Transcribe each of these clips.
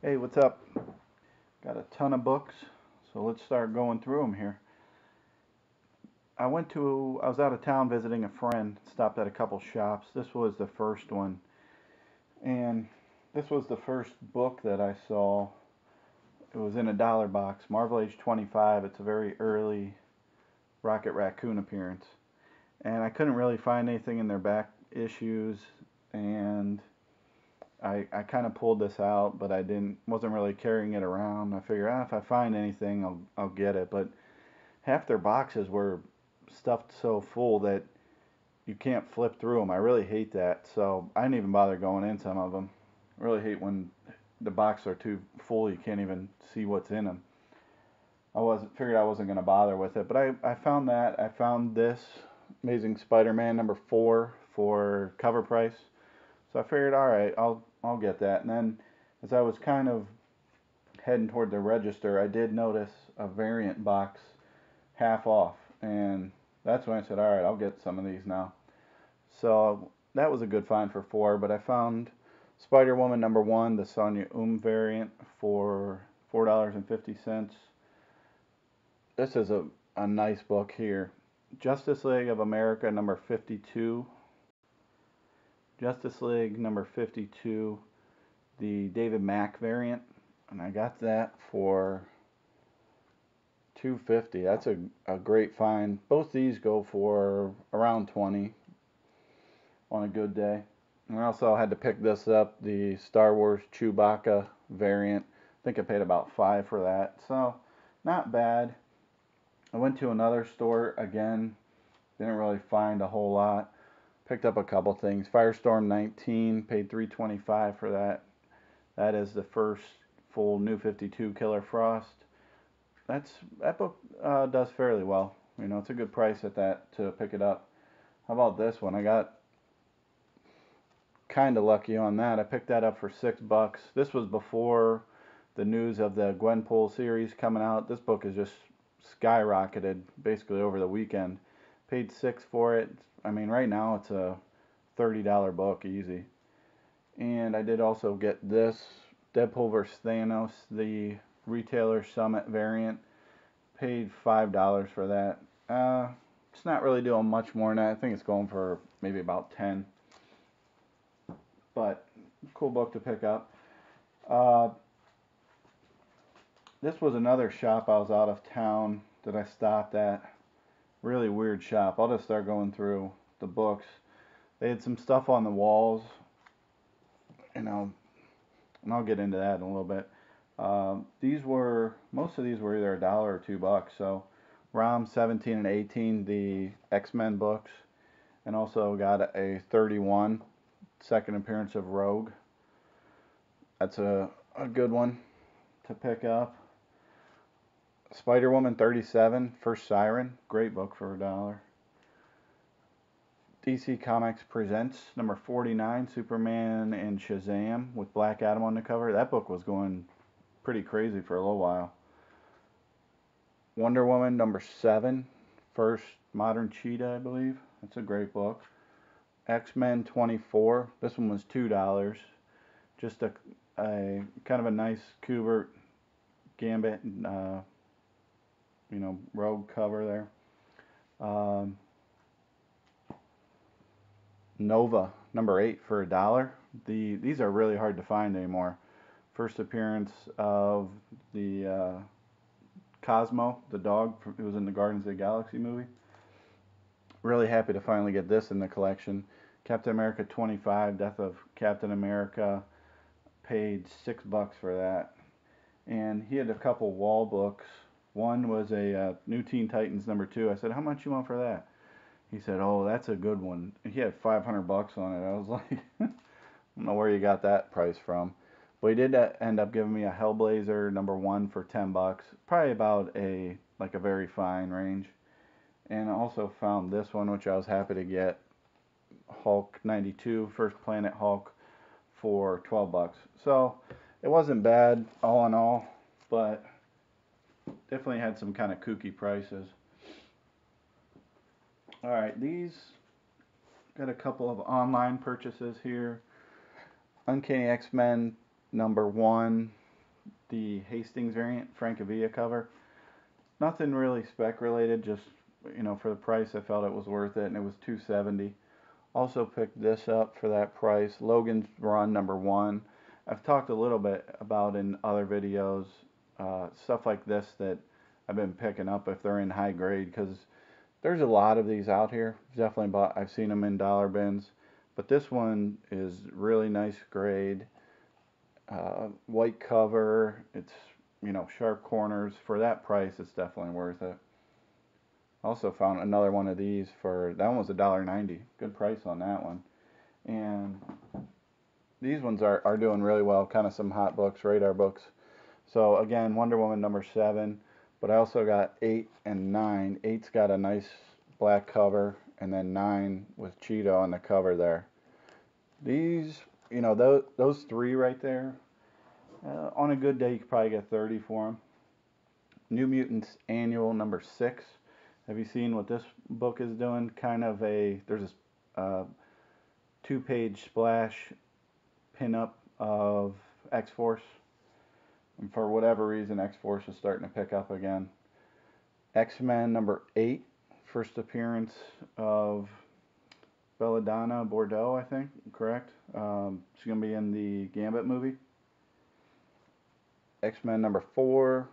Hey, what's up? Got a ton of books, so let's start going through them here. I was out of town visiting a friend, stopped at a couple shops. This was the first one, and this was the first book that I saw. It was in a dollar box, Marvel Age 25. It's a very early Rocket Raccoon appearance, and I couldn't really find anything in their back issues, and I kind of pulled this out, but wasn't really carrying it around. I figured, if I find anything, I'll get it. But half their boxes were stuffed so full that you can't flip through them. I really hate that, so I didn't even bother going in some of them. I really hate when the boxes are too full, you can't even see what's in them. Figured I wasn't going to bother with it, but I found that. I found this Amazing Spider-Man #4 for cover price. So I figured, all right, I'll get that. And then as I was kind of heading toward the register, I did notice a variant box half off, and that's when I said, all right, I'll get some of these now. So that was a good find for 4. But I found Spider-Woman #1, the Sonya variant, for $4.50. This is a nice book here. Justice League of America #52. Justice League #52, the David Mack variant, and I got that for $2.50. That's a great find. Both these go for around 20 on a good day. And I also had to pick this up, the Star Wars Chewbacca variant. I think I paid about 5 for that, so not bad. I went to another store again, didn't really find a whole lot. Picked up a couple things. Firestorm 19, paid $3.25 for that. That is the first full New 52 Killer Frost. That book does fairly well. You know, it's a good price at that to pick it up. How about this one? I got kind of lucky on that. I picked that up for $6. This was before the news of the Gwenpool series coming out. This book has just skyrocketed basically over the weekend. Paid 6 for it. I mean, right now it's a $30 book easy. And I did also get this Deadpool vs. Thanos, the Retailer Summit variant. Paid $5 for that. It's not really doing much more than that. I think it's going for maybe about 10. But cool book to pick up. This was another shop I was out of town that I stopped at. Really weird shop. I'll just start going through the books. They had some stuff on the walls, you know, and I'll get into that in a little bit. Most of these were either $1 or $2. So ROM 17 and 18, the X-Men books, and also got a 31, second appearance of Rogue. That's a good one to pick up. Spider-Woman 37, First Siren, great book for $1. DC Comics Presents #49, Superman and Shazam with Black Adam on the cover. That book was going pretty crazy for a little while. Wonder Woman #7, First Modern Cheetah, I believe. That's a great book. X-Men 24. This one was $2. Just a kind of a nice Kubert Gambit, Rogue cover there. Nova #8 for $1. These are really hard to find anymore. First appearance of the Cosmo, the dog who was in the Guardians of the Galaxy movie. Really happy to finally get this in the collection. Captain America 25, Death of Captain America. Paid $6 for that. And he had a couple wall books. One was a New Teen Titans #2. I said, how much you want for that? He said, oh, that's a good one. He had $500 on it. I was like, I don't know where you got that price from. But he did end up giving me a Hellblazer #1 for $10. Probably about a very fine range. And I also found this one, which I was happy to get. Hulk 92, First Planet Hulk, for $12. So it wasn't bad all in all, but definitely had some kind of kooky prices. Alright, these got a couple of online purchases here. Uncanny X-Men #1, the Hastings variant, Francavilla cover. Nothing really spec related, just for the price I felt it was worth it, and it was $270. Also picked this up for that price. Logan's Run #1. I've talked a little bit about in other videos, stuff like this that I've been picking up if they're in high grade, because there's a lot of these out here. I've seen them in dollar bins, but this one is really nice grade. White cover. It's sharp corners. For that price, it's definitely worth it. Also found another one of these that one was $1.90. Good price on that one. And these ones are doing really well. Kind of some hot books, radar books. So again, Wonder Woman #7. But I also got 8 and 9. 8's got a nice black cover, and then 9 with Cheeto on the cover there. These, those three right there, on a good day you could probably get 30 for them. New Mutants Annual #6. Have you seen what this book is doing? There's this 2-page splash pinup of X-Force. And for whatever reason, X-Force is starting to pick up again. X-Men #8. First appearance of Belladonna Bordeaux, I think, correct? She's going to be in the Gambit movie. X-Men #4.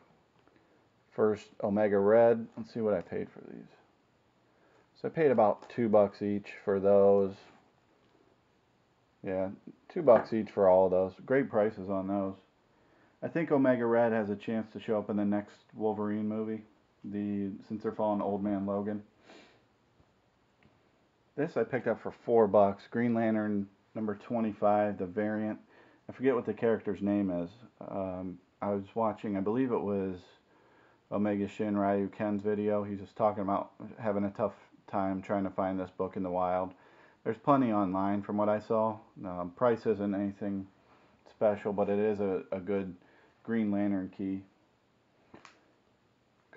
First Omega Red. Let's see what I paid for these. So I paid about $2 each for those. Yeah, $2 each for all of those. Great prices on those. I think Omega Red has a chance to show up in the next Wolverine movie, since they're following Old Man Logan. This I picked up for $4. Green Lantern #25, the variant. I forget what the character's name is. I was watching, I believe it was Omega Shin Ryu Ken's video. He's just talking about having a tough time trying to find this book in the wild. There's plenty online from what I saw. Price isn't anything special, but it is a good Green Lantern key.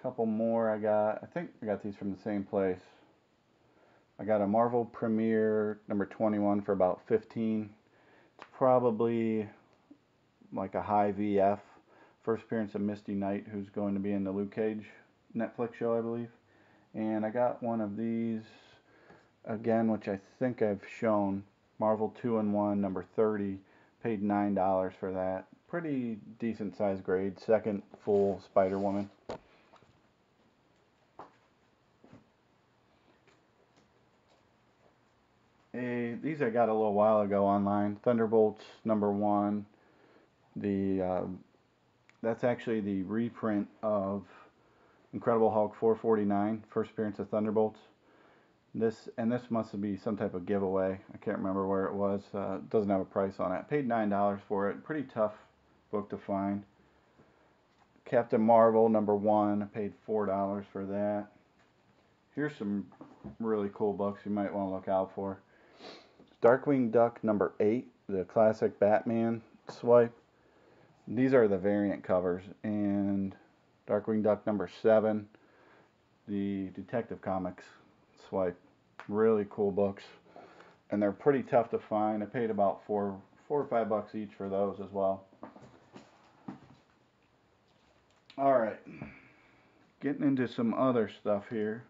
Couple more I think I got these from the same place. I got a Marvel Premiere #21 for about $15. It's probably like a high VF. First appearance of Misty Knight, who's going to be in the Luke Cage Netflix show, I believe. And I got one of these again, which I think I've shown. Marvel 2-in-1 #30. Paid $9 for that. Pretty decent size grade. Second full Spider-Woman. These I got a little while ago online. Thunderbolts #1. That's actually the reprint of Incredible Hulk 449, first appearance of Thunderbolts. This must be some type of giveaway. I can't remember where it was. It doesn't have a price on it. Paid $9 for it. Pretty tough book to find. Captain Marvel #1. I paid $4 for that. Here's some really cool books you might want to look out for. Darkwing Duck #8, the classic Batman swipe. These are the variant covers. And Darkwing Duck #7, the Detective Comics swipe. Really cool books. And they're pretty tough to find. I paid about $4 or $5 each for those as well. Alright, getting into some other stuff here.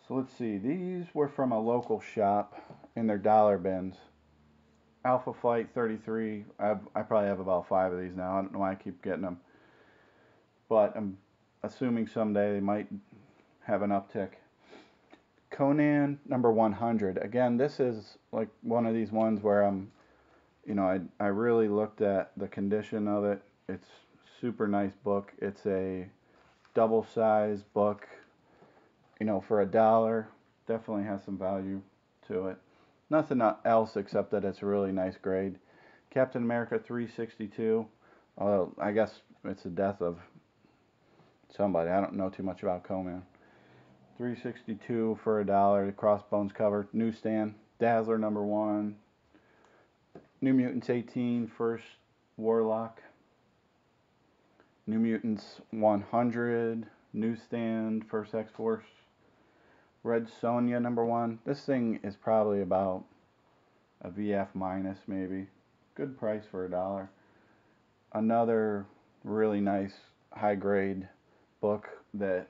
So let's see, these were from a local shop in their dollar bins. Alpha Flight 33, I probably have about 5 of these now. I don't know why I keep getting them. But I'm assuming someday they might have an uptick. Conan #100. Again, this is like one of these ones where I really looked at the condition of it. It's super nice book. It's a double-sized book. For $1, definitely has some value to it. Nothing else except that it's a really nice grade. Captain America 362. I guess it's the death of somebody. I don't know too much about Conan. 362 for $1. The Crossbones cover. Newsstand. Dazzler #1. New Mutants 18. First Warlock. New Mutants 100. Newsstand. First X-Force. Red Sonja #1. This thing is probably about a VF minus maybe. Good price for $1. Another Really nice, high grade book that,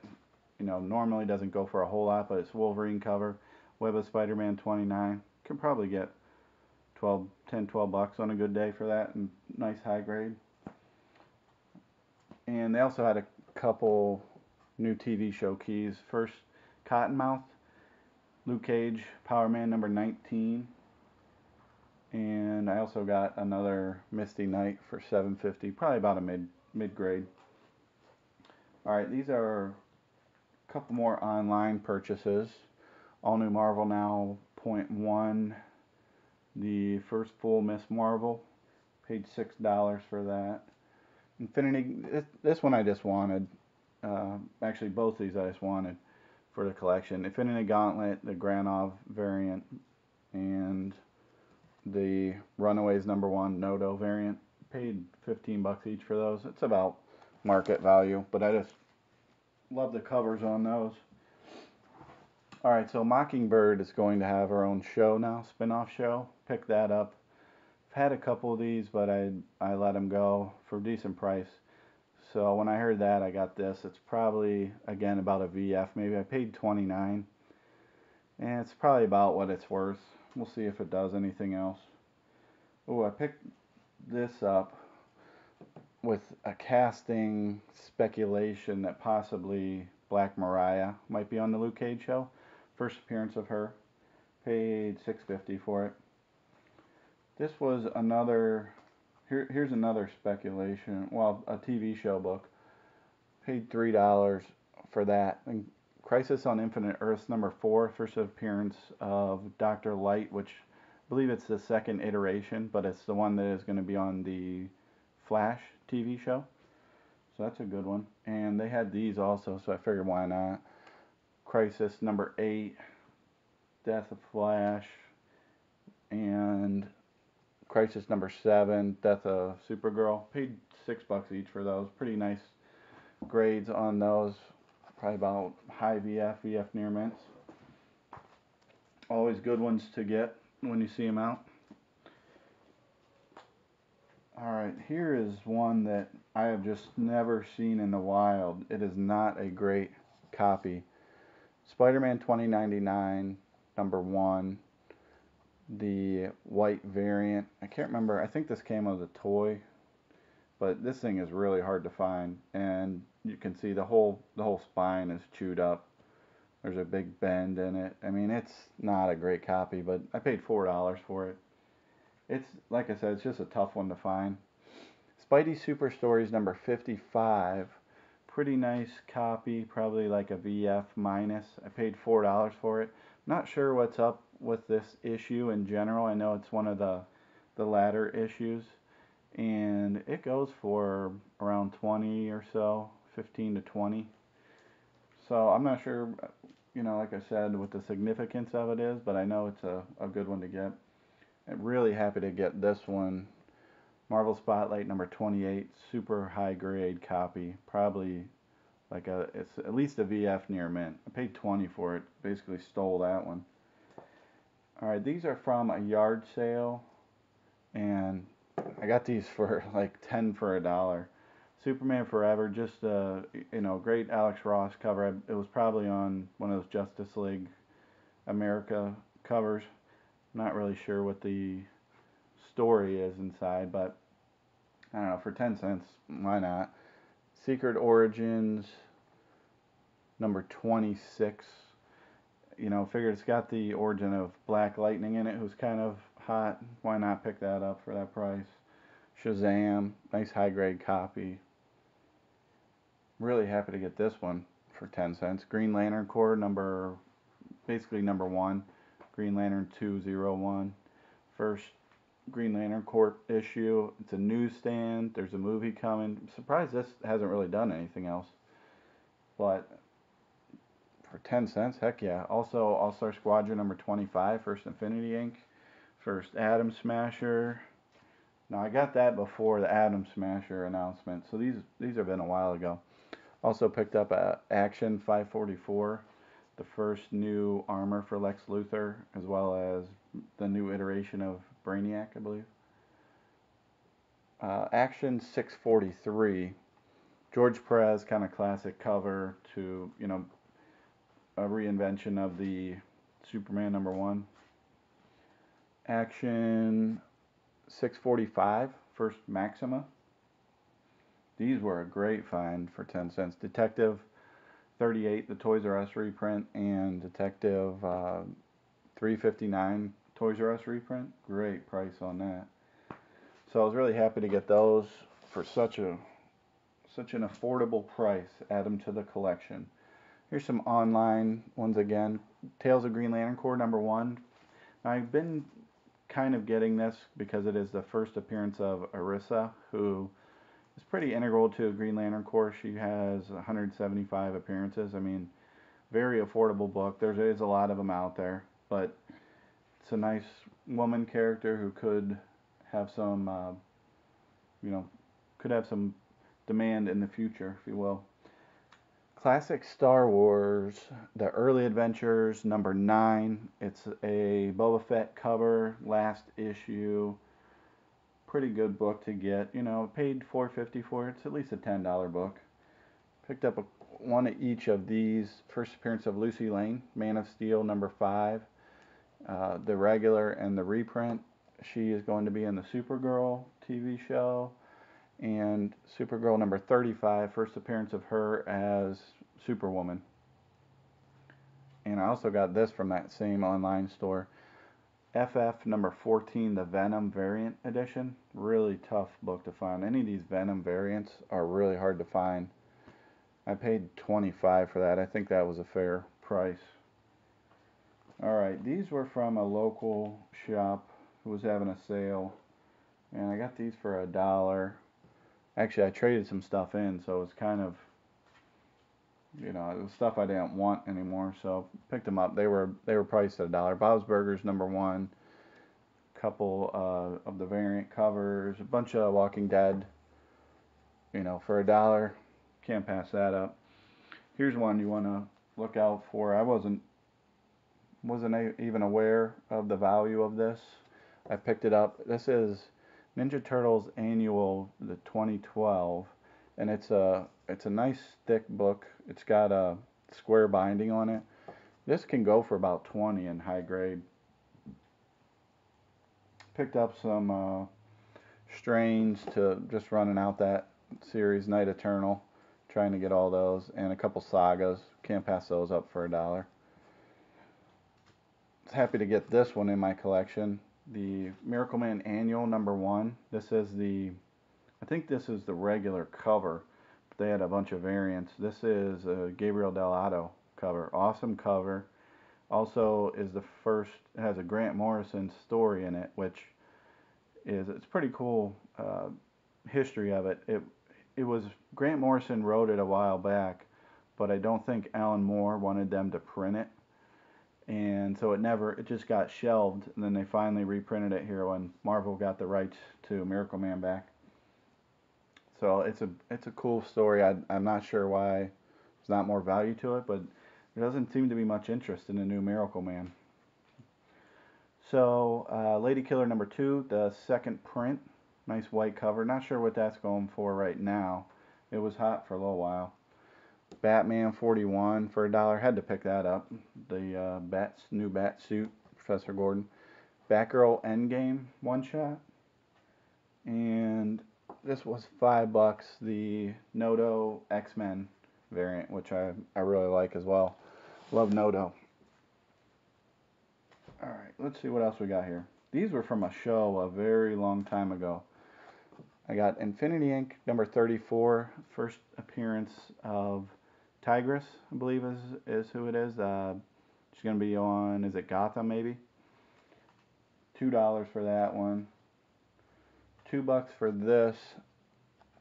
normally doesn't go for a whole lot, but it's Wolverine cover, Web of Spider-Man 29. Can probably get 12 bucks on a good day for that, and nice high grade. And they also had a couple new TV show keys. First, Cottonmouth, Luke Cage, Power Man number 19. And I also got another Misty Knight for $7.50, probably about a mid grade. All right, these are a couple more online purchases. All New Marvel Now .1, the first full Miss Marvel, paid $6 for that. Infinity, this one I just wanted. Actually, both these I just wanted for the collection. Infinity Gauntlet, the Granov variant, and the Runaways #1 Nodo variant. Paid 15 bucks each for those. It's about market value, but I just love the covers on those. Alright, so Mockingbird is going to have her own show now, spin-off show. Pick that up. I've had a couple of these, but I let them go for a decent price. So when I heard that, I got this. It's probably, again, about a VF. Maybe I paid $29. And it's probably about what it's worth. We'll see if it does anything else. Oh, I picked this up with a casting speculation that possibly Black Mariah might be on the Luke Cage show. First appearance of her. Paid $6.50 for it. This was another, here's another speculation, well, a TV show book. Paid $3 for that. And Crisis on Infinite Earths #4, first appearance of Dr. Light, which I believe it's the second iteration, but it's the one that is going to be on the Flash TV show. So that's a good one. And they had these also, so I figured why not. Crisis #8, Death of Flash, and Crisis #7, Death of Supergirl. Paid $6 each for those. Pretty nice grades on those. Probably about high VF, VF near mints. Always good ones to get when you see them out. Alright, here is one that I have just never seen in the wild. It is not a great copy. Spider-Man 2099, #1. The white variant. I can't remember. I think this came as a toy, but this thing is really hard to find, and you can see the whole spine is chewed up. There's a big bend in it. I mean, it's not a great copy, but I paid $4 for it. It's, like I said, it's just a tough one to find. Spidey Super Stories #55. Pretty nice copy, probably like a VF minus. I paid $4 for it. Not sure what's up with this issue in general. I know it's one of the latter issues, and it goes for around 20 or so, 15 to 20. So I'm not sure, like I said, what the significance of it is, but I know it's a good one to get. I'm really happy to get this one. Marvel Spotlight #28, super high grade copy. Probably like it's at least a VF near mint. I paid 20 for it. Basically stole that one. Alright, these are from a yard sale, and I got these for like 10 for $1. Superman Forever, just great Alex Ross cover. It was probably on one of those Justice League America covers. Not really sure what the story is inside, but I don't know, for 10 cents, why not? Secret Origins #26. Figured it's got the origin of Black Lightning in it, who's kind of hot. Why not pick that up for that price? Shazam, nice high grade copy. Really happy to get this one for 10 cents. Green Lantern Corps basically #1. Green Lantern 201. First Green Lantern Corps issue. It's a newsstand. There's a movie coming. I'm surprised this hasn't really done anything else. But for 10 cents, heck yeah. Also, All-Star Squadron #25, First Infinity Inc. First Atom Smasher. Now, I got that before the Atom Smasher announcement, so these have been a while ago. Also picked up Action 544, the first new armor for Lex Luthor, as well as the new iteration of Brainiac, I believe. Action 643, George Perez kind of classic cover to, a reinvention of the Superman #1. Action 645, first Maxima. These were a great find for 10 cents. Detective 38, the Toys R Us reprint, and Detective 359 Toys R Us reprint. Great price on that. So I was really happy to get those for such an affordable price. Add them to the collection. Here's some online ones again. Tales of Green Lantern Corps #1. I've been kind of getting this because it is the first appearance of Arissa, who is pretty integral to Green Lantern Corps. She has 175 appearances. I mean, very affordable book. There is a lot of them out there, but it's a nice woman character who could have some, could have some demand in the future, if you will. Classic Star Wars, The Early Adventures #9. It's a Boba Fett cover, last issue. Pretty good book to get. Paid $4.50 for it. It's at least a $10 book. Picked up one of each of these. First appearance of Lucy Lane, Man of Steel #5. The regular and the reprint. She is going to be in the Supergirl TV show. And Supergirl #35, first appearance of her as Superwoman. And I also got this from that same online store. FF #14, the Venom variant edition. Really tough book to find. Any of these Venom variants are really hard to find. I paid $25 for that. I think that was a fair price. Alright, these were from a local shop who was having a sale. And I got these for $1. Actually, I traded some stuff in, so it's kind of, it was stuff I didn't want anymore, so picked them up. They were priced at $1. Bob's Burgers #1. Couple of the variant covers, a bunch of Walking Dead. For $1, can't pass that up. Here's one you want to look out for. I wasn't even aware of the value of this. I picked it up. This is Ninja Turtles Annual, the 2012, and it's a nice thick book. It's got a square binding on it. This can go for about $20 in high grade. Picked up some strains to just running out that series, Night Eternal, trying to get all those, and a couple sagas. Can't pass those up for $1. Happy to get this one in my collection. The Miracle Man Annual #1. I think this is the regular cover, but they had a bunch of variants. This is a Gabriel Dell'Otto cover. Awesome cover. Also is the first, it has a Grant Morrison story in it, which it's pretty cool history of it. It was, Grant Morrison wrote it a while back, but I don't think Alan Moore wanted them to print it. And so it just got shelved, and then they finally reprinted it here when Marvel got the rights to Miracle Man back. So it's a cool story. I'm not sure why there's not more value to it, but there doesn't seem to be much interest in the new Miracle Man. So Lady Killer #2, the second print, nice white cover. Not sure what that's going for right now. It was hot for a little while. Batman 41 for $1. Had to pick that up. The new bat suit, Professor Gordon. Batgirl Endgame one shot. And this was $5. The Noto X-Men variant, which I really like as well. Love Noto. Alright, let's see what else we got here. These were from a show a very long time ago. I got Infinity Inc. #34, first appearance of Tigress, I believe is who it is. She's going to be on, is it Gotham maybe? $2 for that one. $2 for this.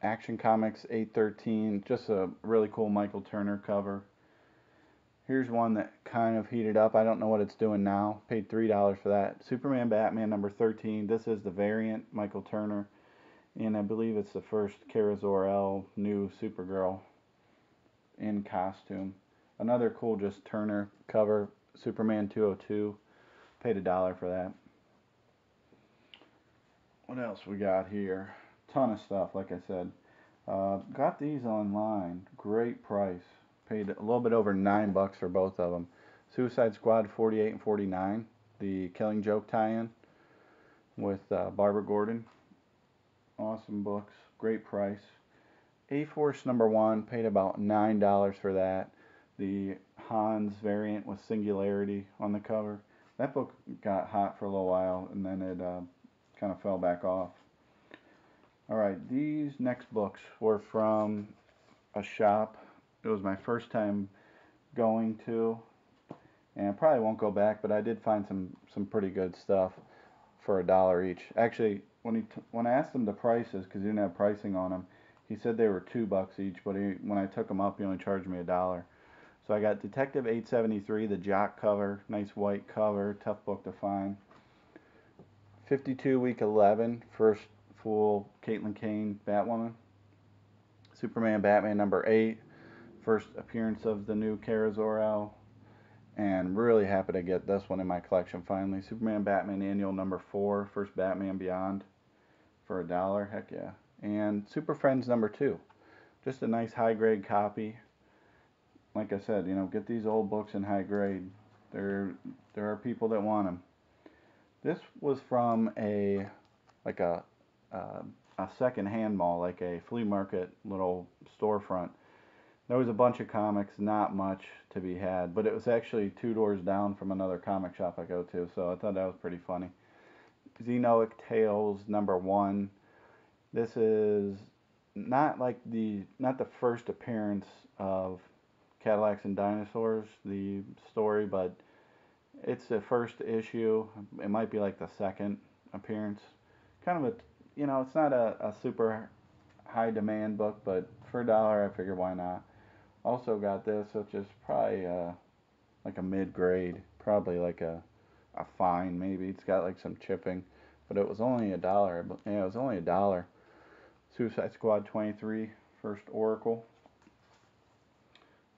Action Comics 813, just a really cool Michael Turner cover. Here's one that kind of heated up. I don't know what it's doing now. Paid $3 for that. Superman Batman #13. This is the variant, Michael Turner. And I believe it's the first Kara Zor-El new Supergirl in costume. Another cool just Turner cover, Superman 202. Paid $1 for that. What else we got here? Ton of stuff, like I said. Got these online. Great price. Paid a little bit over $9 for both of them. Suicide Squad 48 and 49. The Killing Joke tie-in with Barbara Gordon. Awesome books. Great price. A-Force #1. Paid about $9 for that. The Hans variant with Singularity on the cover. That book got hot for a little while and then it kind of fell back off. Alright, these next books were from a shop. It was my first time going to, and I probably won't go back, but I did find some pretty good stuff for $1 each. Actually, when I asked him the prices, because he didn't have pricing on them, he said they were $2 each, but when I took them up, he only charged me $1. So I got Detective 873, the Jock cover, nice white cover, tough book to find. 52 week 11, first full Caitlin Kane Batwoman. Superman Batman #8, first appearance of the new Kara Zor-El, and really happy to get this one in my collection finally. Superman Batman Annual #4, first Batman Beyond for $1, heck yeah. And Super Friends #2, just a nice high grade copy. Like I said, you know, get these old books in high grade. There are people that want them. This was from a second-hand mall, like a flea market little storefront. There was a bunch of comics, not much to be had, but it was actually 2 doors down from another comic shop I go to, so I thought that was pretty funny. Xenoic Tales #1. This is not the first appearance of Cadillacs and Dinosaurs, the story, but it's the first issue. It might be like the second appearance. Kind of a, you know, it's not a super high demand book, but for $1, I figured why not. Also got this, which is probably like a mid-grade, probably like a fine maybe. It's got like some chipping, but it was only $1. But yeah, it was only $1. Suicide Squad 23, first Oracle.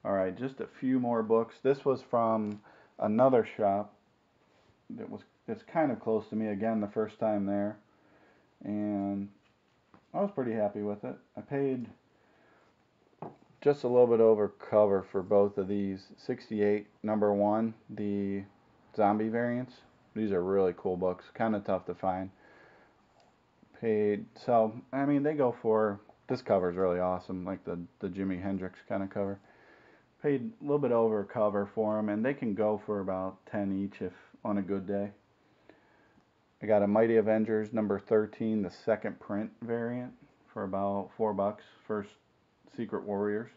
All right, just a few more books. This was from another shop that's kind of close to me. Again, the first time there, and I was pretty happy with it. I paid just a little bit over cover for both of these. 68 #1, the zombie variants. These are really cool books, kind of tough to find. Paid, so I mean they go for, this cover is really awesome, like the Jimi Hendrix kind of cover. Paid a little bit over cover for them, and they can go for about 10 each if on a good day. I got a Mighty Avengers #13, the second print variant, for about $4. First Secret Warriors.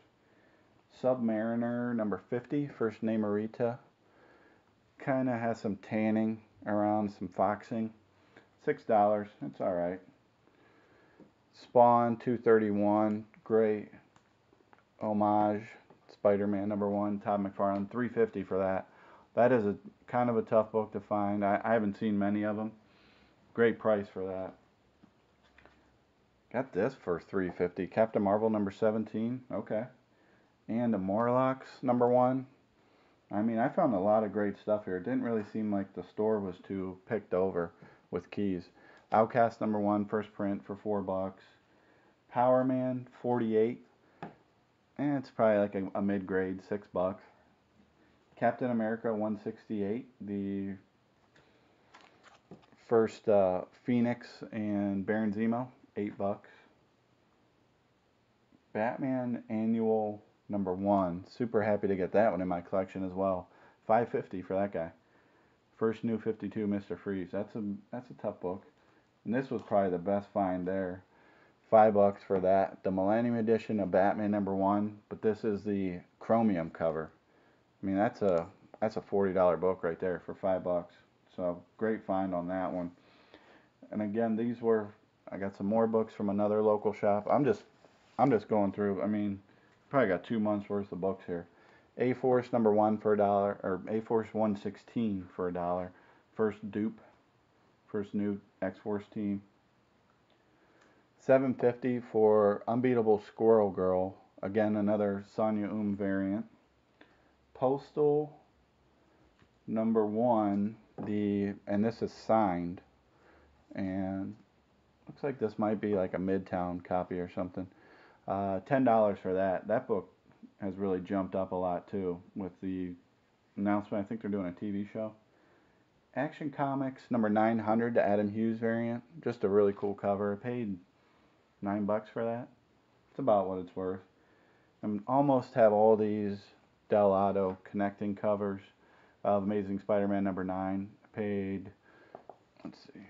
Submariner #50, first Namorita. Kind of has some tanning around, some foxing. $6, it's alright. Spawn 231, great homage. Spider-Man #1, Todd McFarlane, $3.50 for that. That is a kind of a tough book to find. I haven't seen many of them. Great price for that. Got this for $3.50. Captain Marvel #17, okay. And the Morlocks #1. I mean, I found a lot of great stuff here. It didn't really seem like the store was too picked over with keys. Outcast #1, first print for $4. Power Man 48. And it's probably like a mid-grade, $6. Captain America 168, the first Phoenix and Baron Zemo, $8. Batman Annual #1, super happy to get that one in my collection as well. $5.50 for that guy. First New 52 Mr. Freeze. That's a tough book, and this was probably the best find there. $5 for that. The Millennium Edition of Batman #1, but this is the chromium cover. I mean, that's a $40 book right there for $5. So great find on that one. And again, I got some more books from another local shop. I'm just going through. I mean, probably got 2 months worth of books here. A-Force #1 for $1, or A-Force 116 for $1. First Dupe, first new X-Force team. $7.50 for Unbeatable Squirrel Girl. Again, another Sonia variant. Postal #1, and this is signed, and looks like this might be like a Midtown copy or something. $10 for that. That book has really jumped up a lot too with the announcement. I think they're doing a TV show. Action Comics number 900, the Adam Hughes variant. Just a really cool cover. I paid $9 for that. It's about what it's worth. I almost have all these Del Auto connecting covers of Amazing Spider-Man number 9. I paid, let's see,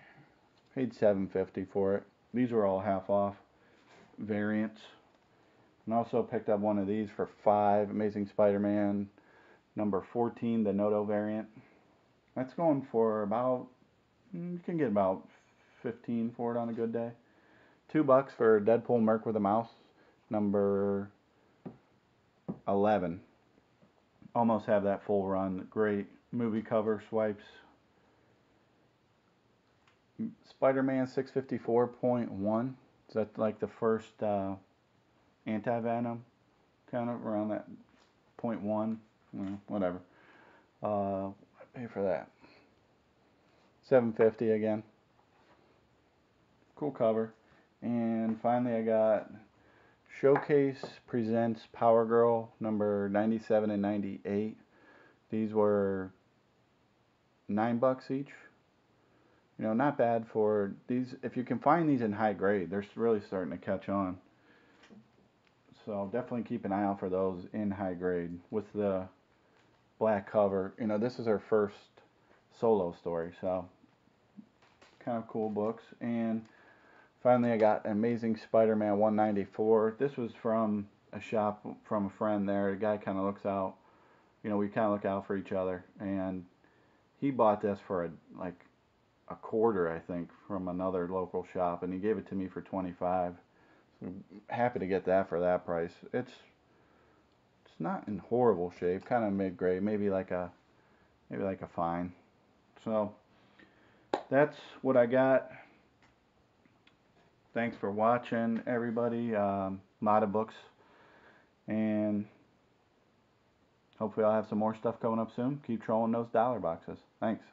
paid $7.50 for it. These were all half off variants. And also picked up one of these for $5, Amazing Spider-Man number 14, the Noto variant. That's going for about, you can get about 15 for it on a good day. $2 for Deadpool Merc with a Mouse, number 11. Almost have that full run. Great movie cover swipes. Spider-Man 654.1. Is that like the first anti-venom? Kind of around that 0.1. Whatever. I pay for that. $7.50 again. Cool cover. And finally I got Showcase Presents Power Girl number 97 and 98. These were $9 each. You know, not bad for these. If you can find these in high grade, they're really starting to catch on. So definitely keep an eye out for those in high grade with the black cover. You know, this is her first solo story, so kind of cool books. And finally I got Amazing Spider-Man 194. This was from a shop from a friend there. The guy kind of looks out, you know, we kind of look out for each other, and he bought this for like a quarter, I think, from another local shop, and he gave it to me for 25. So I'm happy to get that for that price. It's not in horrible shape, kind of mid-grade, maybe like a fine. So that's what I got. Thanks for watching, everybody. Lot of books, and hopefully I'll have some more stuff coming up soon. Keep trolling those dollar boxes. Thanks.